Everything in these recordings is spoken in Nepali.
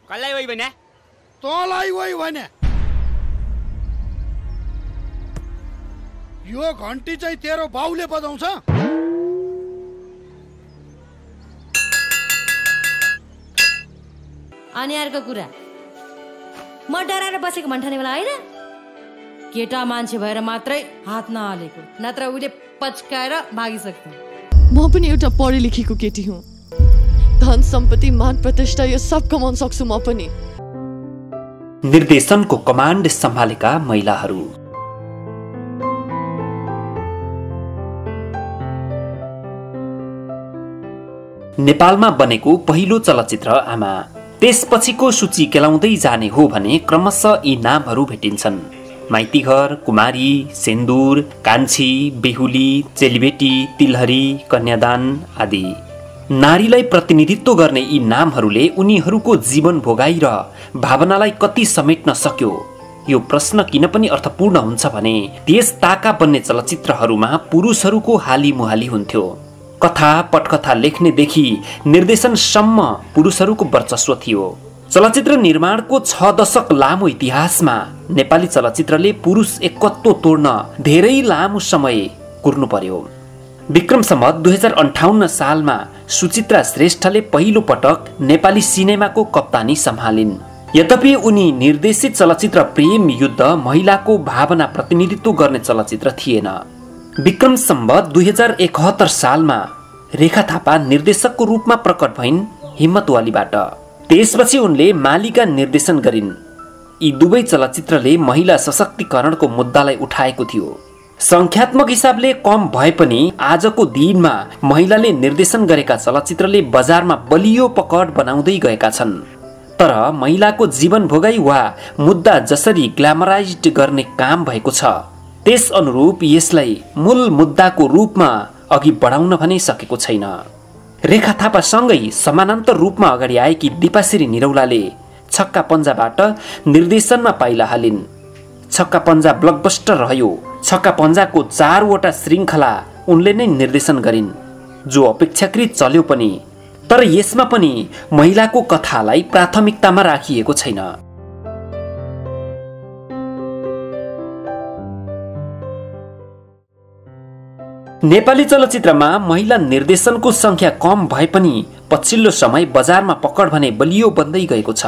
कसलाई वही भने? तँलाई वही भने। यो घन्टी चाहिँ तेरो बाउले बजाउँछ? अनि अर्को कुरा, म डराएर बसेको भन्ठाने बेला होइन, केटा मान्छे भएर मात्रै हात नहालेको, नत्र उले पच्काएर भागिसक्थ्यो। म पनि एउटा पढे लेखेको केटी हुँ। धन सम्पत्ति मान प्रतिष्ठा यो सब कमाउन सक्छु म पनि। निर्देशनको कमान्ड सम्हालेका महिलाहरू। नेपालमा बनेको पहिलो चलचित्र आमा। त्यसपछिको सूची केलाउँदै जाने हो भने क्रमशः यी नामहरू भेटिन्छन्। माइतीघर, कुमारी, सेन्दुर, कान्छी, बेहुली, चेलीबेटी, तिलहरी, कन्यादान आदि। नारीलाई प्रतिनिधित्व गर्ने यी नामहरूले उनीहरूको जीवन भोगाई र भावनालाई कति समेट्न सक्यो, यो प्रश्न किन पनि अर्थपूर्ण हुन्छ भने त्यस ताका बन्ने चलचित्रहरूमा पुरुषहरूको हालीमुहाली हुन्थ्यो। कथा पटकथा लेख्नेदेखि निर्देशनसम्म पुरुषहरूको वर्चस्व थियो। चलचित्र निर्माणको 6 दशक लामो इतिहासमा नेपाली चलचित्रले पुरुष एकत्व तोड्न धेरै लामो समय कुर्नु पर्यो। विक्रम सम्वत 2058 सालमा सुचित्रा श्रेष्ठले पहिलो पटक नेपाली सिनेमाको कप्तानी सम्हालिन्। यद्यपि उनी निर्देशित चलचित्र प्रेम युद्ध महिलाको भावना प्रतिनिधित्व गर्ने चलचित्र थिएन। विक्रम सम्वत 2071 सालमा रेखा थापा निर्देशकको रूपमा प्रकट भइन् हिम्मतवालीबाट। त्यसपछि उनले मालिका निर्देशन गरिन्। यी दुवै चलचित्रले महिला सशक्तिकरणको मुद्दालाई उठाएको थियो। संख्यात्मक हिसाबले कम भए पनि आजको दिनमा महिलाले निर्देशन गरेका चलचित्रले बजारमा बलियो पकड बनाउँदै गएका छन्। तर महिलाको जीवन भोगाई वा मुद्दा जसरी ग्ल्यामराइज्ड गर्ने काम भएको छ, त्यस अनुरूप यसलाई मूल मुद्दाको रूपमा अघि बढाउन भने सकेको छैन। रेखा थापासँगै समानान्तर रूपमा अगाडि आएकी दिपाश्री निरौलाले छक्का पन्जाबाट निर्देशनमा पाइला हालिन्। छक्का पन्जा ब्लकबस्टर रह्यो। छक्का पन्जाको 4वटा श्रृङ्खला उनले नै निर्देशन गरिन्, जो अपेक्षाकृत चल्यो पनि। तर यसमा पनि महिलाको कथालाई प्राथमिकतामा राखिएको छैन। नेपाली चलचित्रमा महिला निर्देशनको संख्या कम भए पनि पछिल्लो समय बजारमा पकड भने बलियो बन्दै गएको छ।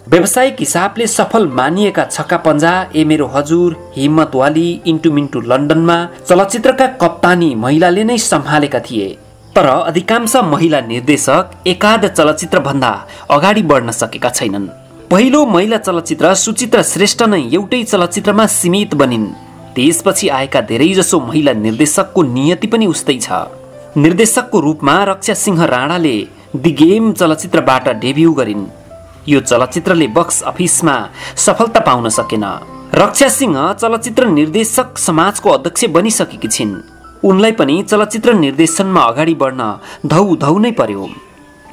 व्यावसायिक हिसाबले सफल मानिएका छक्का पन्जा, ए मेरो हजुर, हिम्मतवाली, इन्टु मिन्टु लन्डनमा चलचित्रका कप्तानी महिलाले नै सम्हालेका थिए। तर अधिकांश महिला निर्देशक एकाध चलचित्र भन्दा अगाडि बढ्न सकेका छैनन्। पहिलो महिला चलचित्र सुचित्रा श्रेष्ठ नै एउटै चलचित्रमा सीमित बनिन्। त्यसपछि आएका धेरैजसो महिला निर्देशकको नियति पनि उस्तै छ। निर्देशकको रूपमा रक्षा सिंह राणाले दि गेम चलचित्रबाट डेब्यू गरिन्। यो चलचित्रले बक्स अफिसमा सफलता पाउन सकेन। रक्षा सिंह चलचित्र निर्देशक समाजको अध्यक्ष बनिसकेकी छिन्। उनलाई पनि चलचित्र निर्देशनमा अगाडि बढ्न धौ नै पर्यो।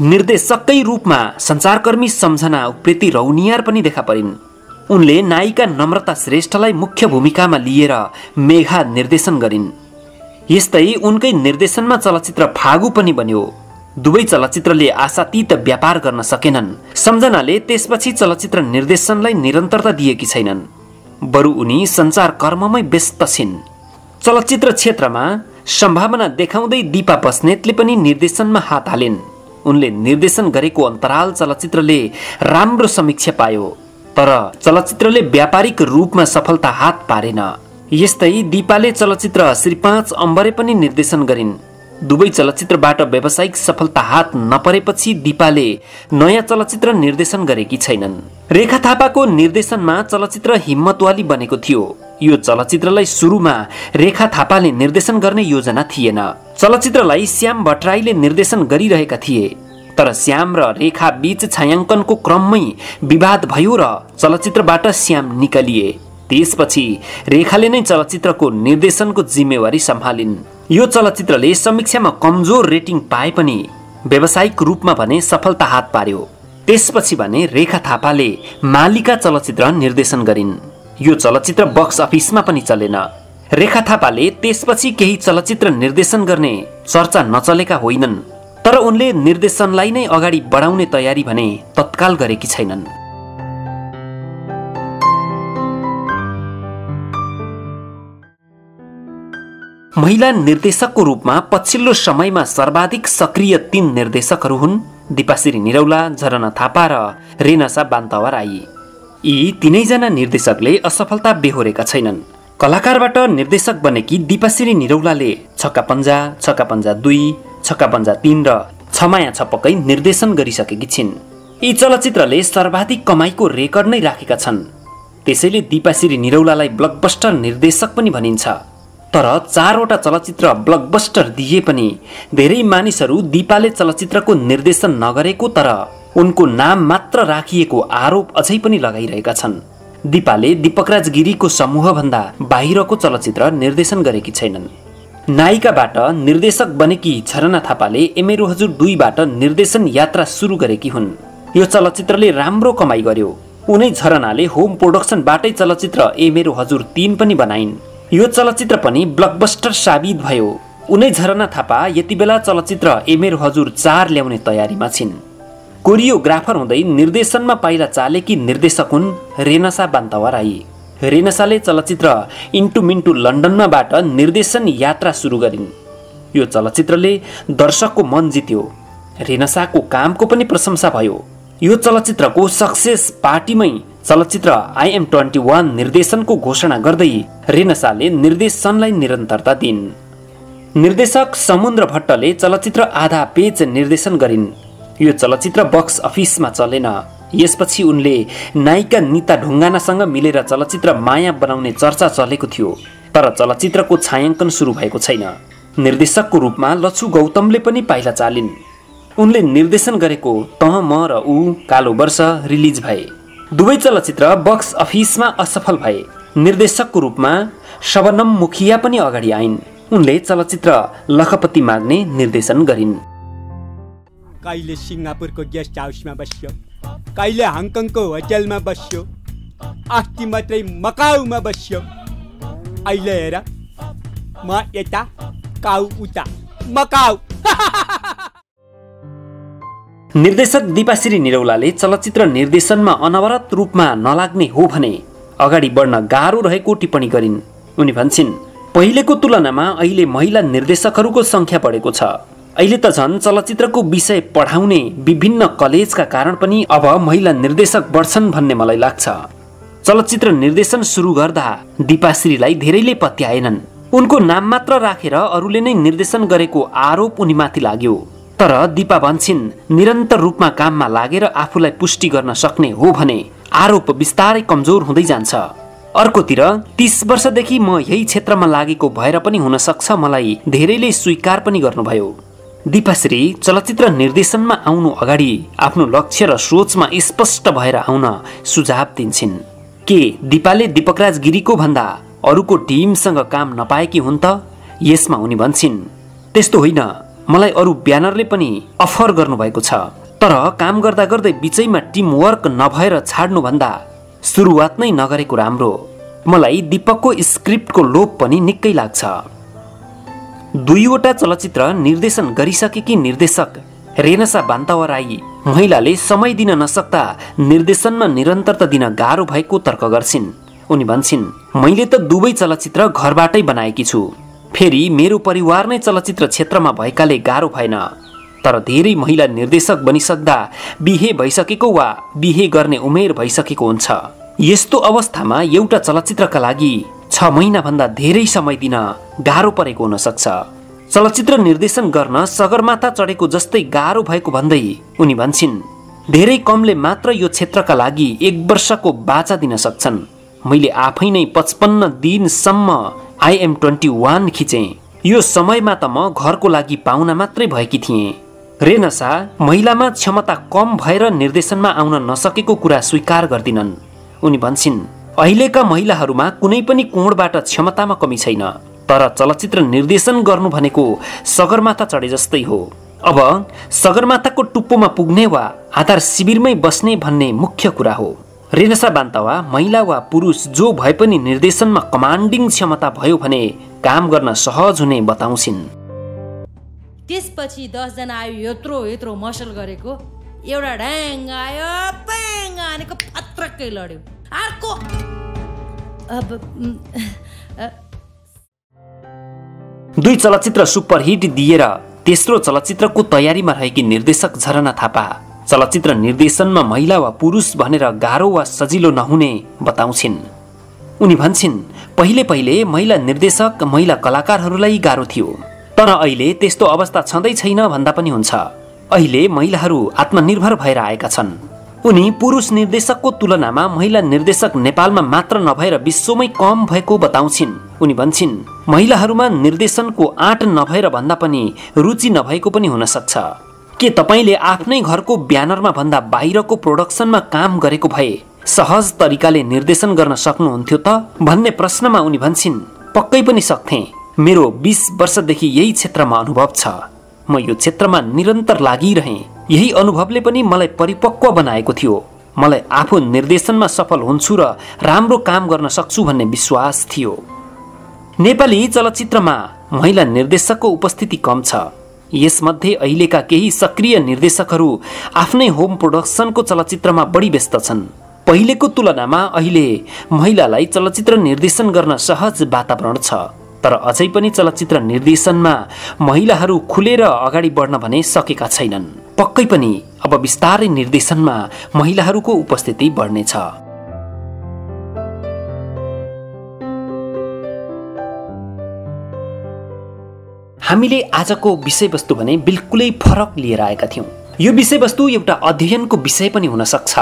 निर्देशककै रूपमा सञ्चारकर्मी सम्झना उप्रेती रौनियार पनि देखा परिन्। उनले नायिका नम्रता श्रेष्ठलाई मुख्य भूमिकामा लिएर मेघा निर्देशन गरिन्। यस्तै उनकै निर्देशनमा चलचित्र फागु पनि बन्यो। दुवै चलचित्रले आशातीत व्यापार गर्न सकेनन्। सम्झनाले त्यसपछि चलचित्र निर्देशनलाई निरन्तरता दिएकी छैनन्, बरु उनी सञ्चार कर्ममै व्यस्त छिन्। चलचित्र क्षेत्रमा सम्भावना देखाउँदै दीपा बस्नेतले पनि निर्देशनमा हात हालिन्। उनले निर्देशन गरेको अन्तराल चलचित्रले राम्रो समीक्षा पायो, तर चलचित्रले व्यापारिक रूपमा सफलता हात पारेन। यस्तै दीपाले चलचित्र श्री 5 अम्बरे पनि निर्देशन गरिन्। दुवै चलचित्रबाट व्यावसायिक सफलता हात नपरेपछि दीपाले नयाँ चलचित्र निर्देशन गरेकी छैनन्। रेखा थापाको निर्देशनमा चलचित्र हिम्मतवाली बनेको थियो। यो चलचित्रलाई सुरुमा रेखा थापाले निर्देशन गर्ने योजना थिएन। चलचित्रलाई श्याम भट्टराईले निर्देशन गरिरहेका थिए, तर श्याम र रेखा बीच छायाङ्कनको क्रममै विवाद भयो र चलचित्रबाट श्याम निकालिए। त्यसपछि रेखाले नै चलचित्रको निर्देशनको जिम्मेवारी सम्हालिन्। यो चलचित्रले समीक्षामा कमजोर रेटिङ पाए पनि व्यावसायिक रूपमा भने सफलता हात पार्यो। त्यसपछि भने रेखा थापाले मालिका चलचित्र निर्देशन गरिन्। यो चलचित्र बक्स अफिसमा पनि चलेन। रेखा थापाले त्यसपछि केही चलचित्र निर्देशन गर्ने चर्चा नचलेका होइनन्। तर उनले निर्देशनलाई नै अगाडि बढाउने तयारी भने तत्काल गरेकी छैनन्। महिला निर्देशकको रूपमा पछिल्लो समयमा सर्वाधिक सक्रिय 3 निर्देशकहरू हुन् दिपाश्री निरौला, झरना थापा र रेनसा बान्तवा राई। यी तीनैजना निर्देशकले असफलता बेहोरेका छैनन्। कलाकारबाट निर्देशक बनेकी दिपाश्री निरौलाले छक्का पञ्जा 2, छक्का पञ्जा 3 र छमाया छपक्कै निर्देशन गरिसकेकी छिन्। यी चलचित्रले सर्वाधिक कमाईको रेकर्ड नै राखेका छन्। त्यसैले दिपाश्री निरौलालाई ब्लकबस्टर निर्देशक पनि भनिन्छ। तर 4वटा चलचित्र ब्लकबस्टर दिए पनि धेरै मानिसहरू दिपाले चलचित्रको निर्देशन नगरेको तर उनको नाम मात्र राखिएको आरोप अझै पनि लगाइरहेका छन्। दिपाले दीपकराज गिरीको समूहभन्दा बाहिरको चलचित्र निर्देशन गरेकी छैनन्। नायिकाबाट निर्देशक बनेकी झरना थापाले ए मेरो हजुर 2बाट निर्देशन यात्रा सुरु गरेकी हुन्। यो चलचित्रले राम्रो कमाई गर्यो। उनै झरनाले होम प्रोडक्सनबाटै चलचित्र ए मेरो हजुर 3 पनि बनाइन्। यो चलचित्र पनि ब्लकबस्टर साबित भयो। उनै झरना थापा यतिबेला चलचित्र ए मेरो हजुर 4 ल्याउने तयारीमा छिन्। कोरियोग्राफर हुँदै निर्देशनमा पाइला चालेकी निर्देशक हुन् रेनसा बान्तवा राई। रेनसाले चलचित्र इन्टु मिन्टु लन्डनमाबाट निर्देशन यात्रा सुरु गरिन्। यो चलचित्रले दर्शकको मन जित्यो। रेनसाको कामको पनि प्रशंसा भयो। यो चलचित्रको सक्सेस पार्टीमै चलचित्र आई एम 21 निर्देशनको घोषणा गर्दै रेनसाले निर्देशनलाई निरन्तरता दिइन्। निर्देशक समुद्र भट्टले चलचित्र आधा पेज निर्देशन गरिन्। यो चलचित्र बक्स अफिसमा चलेन। यसपछि उनले नायिका निता ढुङ्गानासँग मिलेर चलचित्र माया बनाउने चर्चा चलेको थियो। तर चलचित्रको छायाङ्कन सुरु भएको छैन। निर्देशकको रूपमा लछु गौतमले पनि पाइला चालिन्। उनले निर्देशन गरेको तह म र ऊ कालो वर्ष रिलिज भए। दुवै चलचित्र बक्स अफिसमा असफल भए। निर्देशकको रूपमा शबनम मुखिया पनि अगाडि आइन्। उनले चलचित्र लखपति माग्ने निर्देशन गरिन्। कहिले सिङ्गापुरको गेस्ट हाउसमा बस्यो, कहिले हङकङको होटलमा बस्यो, अस्ति मात्रै मकाउमा बस्यो। अहिले हेर म यता काउ उता मकाउ। निर्देशक दिपाश्री निरौलाले चलचित्र निर्देशनमा अनवरत रूपमा नलाग्ने हो भने अगाडि बढ्न गाह्रो रहेको टिप्पणी गरिन्। उनी भन्छिन्, पहिलेको तुलनामा अहिले महिला निर्देशकहरूको संख्या बढेको छ। अहिले त झन् चलचित्रको विषय पढाउने विभिन्न कलेजका कारण पनि अब महिला निर्देशक बढ्छन् भन्ने मलाई लाग्छ। चलचित्र निर्देशन सुरु गर्दा दिपाश्रीलाई धेरैले पत्याएनन्। उनको नाम मात्र राखेर अरूले नै निर्देशन गरेको आरोप उनीमाथि लाग्यो। तर दिपा भन्छिन्, निरन्तर रूपमा काममा लागेर आफूलाई पुष्टि गर्न सक्ने हो भने आरोप बिस्तारै कमजोर हुँदै जान्छ। अर्कोतिर 30 वर्षदेखि म यही क्षेत्रमा लागेको भएर पनि हुन सक्छ मलाई धेरैले स्वीकार पनि गर्नुभयो। दिपाश्री चलचित्र निर्देशनमा आउनु अगाडि आफ्नो लक्ष्य र सोचमा स्पष्ट भएर आउन सुझाव दिन्छन्। के दिपाले दीपकराज गिरीको भन्दा अरूको टिमसँग काम नपाएकी हुन् त? यसमा उनी भन्छन्, त्यस्तो होइन, मलाई अरू ब्यानरले पनि अफर गर्नुभएको छ। तर काम गर्दा गर्दै बिचैमा टिमवर्क नभएर छाड्नुभन्दा सुरुवात नै नगरेको राम्रो। मलाई दीपकको स्क्रिप्टको लोभ पनि निकै लाग्छ। 2वटा चलचित्र निर्देशन गरिसकेकी निर्देशक रेनसा बान्तवा राई महिलाले समय दिन नसक्दा निर्देशनमा निरन्तरता दिन गाह्रो भएको तर्क गर्छिन्। उनी भन्छिन्, मैले त दुवै चलचित्र घरबाटै बनाएकी छु। फेरि मेरो परिवार नै चलचित्र क्षेत्रमा भएकाले गाह्रो भएन। तर धेरै महिला निर्देशक बनिसक्दा बिहे भइसकेको वा बिहे गर्ने उमेर भइसकेको हुन्छ। यस्तो अवस्थामा एउटा चलचित्रका लागि 6 महिनाभन्दा धेरै समय दिन गाह्रो परेको हुन सक्छ। चलचित्र निर्देशन गर्न सगरमाथा चढेको जस्तै गाह्रो भएको भन्दै उनी भन्छिन्, धेरै कमले मात्र यो क्षेत्रका लागि 1 वर्षको बाचा दिन सक्छन्। मैले आफै नै 55 दिनसम्म आई एम 21 खिचे। यो समयमा त म घरको लागि पाहुना मात्रै भएकी थिएँ। रेनसा महिलामा क्षमता कम भएर निर्देशनमा आउन नसकेको कुरा स्वीकार गर्दिनन्। उनी भन्छिन्, अहिलेका महिलाहरूमा कुनै पनि कोणबाट क्षमतामा कमी छैन। तर चलचित्र निर्देशन गर्नु भनेको सगरमाथा चढे जस्तै हो। अब सगरमाथाको टुप्पोमा पुग्ने वा आधार शिविरमै बस्ने भन्ने मुख्य कुरा हो। रेनसा बान्तवा महिला वा पुरुष जो भए पनि निर्देशनमा कमान्डिङ क्षमता भयो भने काम गर्न सहज हुने बताउँछिन्। त्यसपछि 10 जना आयो, यत्रो मसल गरेको, एउटा ढ्याङ आयो, प्याङ आनेको पत्रकै लड्यो। अर्को अब 2 चलचित्र सुपरहिट दिएर तेस्रो चलचित्रको तयारीमा रहेकी निर्देशक झरना थापा चलचित्र निर्देशनमा महिला वा पुरुष भनेर गाह्रो वा सजिलो नहुने बताउँछिन्। उनी भन्छिन्, पहिले महिला निर्देशक, महिला कलाकारहरूलाई गाह्रो थियो, तर अहिले त्यस्तो अवस्था छँदै छैन भन्दा पनि हुन्छ। अहिले महिलाहरू आत्मनिर्भर भएर आएका छन्। उनी पुरुष निर्देशकको तुलनामा महिला निर्देशक नेपालमा मात्र नभएर विश्वमै कम भएको बताउँछिन्। उनी भन्छिन्, महिलाहरूमा निर्देशनको आँट नभएर भन्दा पनि रुचि नभएको पनि हुन सक्छ। के तपाईले आफ्नै घरको ब्यानरमा भन्दा बाहिरको प्रोडक्सनमा काम गरेको भए सहज तरिकाले निर्देशन गर्न सक्नुहुन्थ्यो त भन्ने प्रश्नमा उनी भन्छिन्, पक्कै पनि सक्थे। मेरो 20 वर्षदेखि यही क्षेत्रमा अनुभव छ। म यो क्षेत्रमा निरन्तर लागिरहे। यही अनुभवले पनि मलाई परिपक्व बनाएको थियो। मलाई आफू निर्देशनमा सफल हुन्छु र राम्रो काम गर्न सक्छु भन्ने विश्वास थियो। नेपाली चलचित्रमा महिला निर्देशकको उपस्थिति कम छ। यसमध्ये अहिलेका केही सक्रिय निर्देशकहरू आफ्नै होम प्रोडक्सनको चलचित्रमा बढी व्यस्त छन्। पहिलेको तुलनामा अहिले महिलालाई चलचित्र निर्देशन गर्न सहज वातावरण छ, तर अझै पनि चलचित्र निर्देशनमा महिलाहरू खुलेर अगाडि बढ्न भने सकेका छैनन्। पक्कै पनि अब बिस्तारै निर्देशनमा महिलाहरूको उपस्थिति बढ्नेछ। हामीले आजको विषयवस्तु भने बिल्कुलै फरक लिएर आएका थियौं। यो विषयवस्तु एउटा अध्ययनको विषय पनि हुन सक्छ।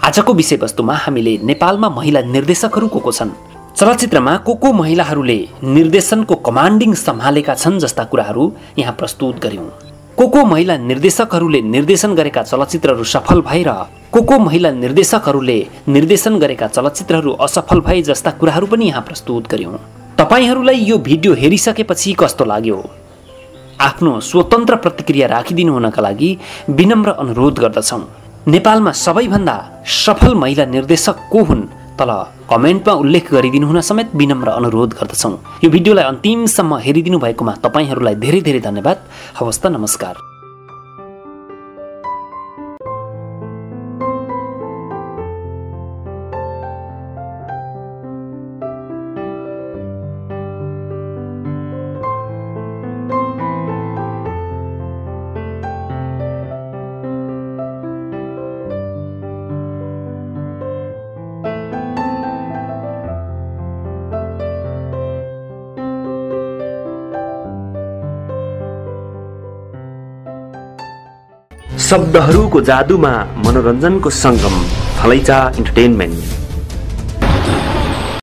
आजको विषयवस्तुमा हामीले नेपालमा महिला निर्देशकहरू को छन्, चलचित्रमा को महिलाहरूले निर्देशनको कमान्डिङ सम्हालेका छन् जस्ता कुराहरू यहाँ प्रस्तुत गर्यौं। को महिला निर्देशकहरूले निर्देशन गरेका चलचित्रहरू सफल भए र को महिला निर्देशकहरूले निर्देशन गरेका चलचित्रहरू असफल भए जस्ता कुराहरू पनि यहाँ प्रस्तुत गर्यौं। तपाईहरूलाई यो भिडियो हेरिसकेपछि कस्तो लाग्यो? आफ्नो स्वतन्त्र प्रतिक्रिया राखिदिनु हुनका लागि विनम्र अनुरोध गर्दछौं। नेपालमा सबैभन्दा सफल महिला निर्देशक को हुन् तल कमेन्टमा उल्लेख गरिदिनु हुन समेत विनम्र अनुरोध गर्दछौं। यो भिडियोलाई अन्तिमसम्म हेरिदिनु भएकोमा तपाईहरूलाई धेरै धेरै धन्यवाद। हवस् त, नमस्कार। शब्दहरूको जादुमा मनोरञ्जनको सङ्गम, थलैचा इन्टरटेनमेन्ट।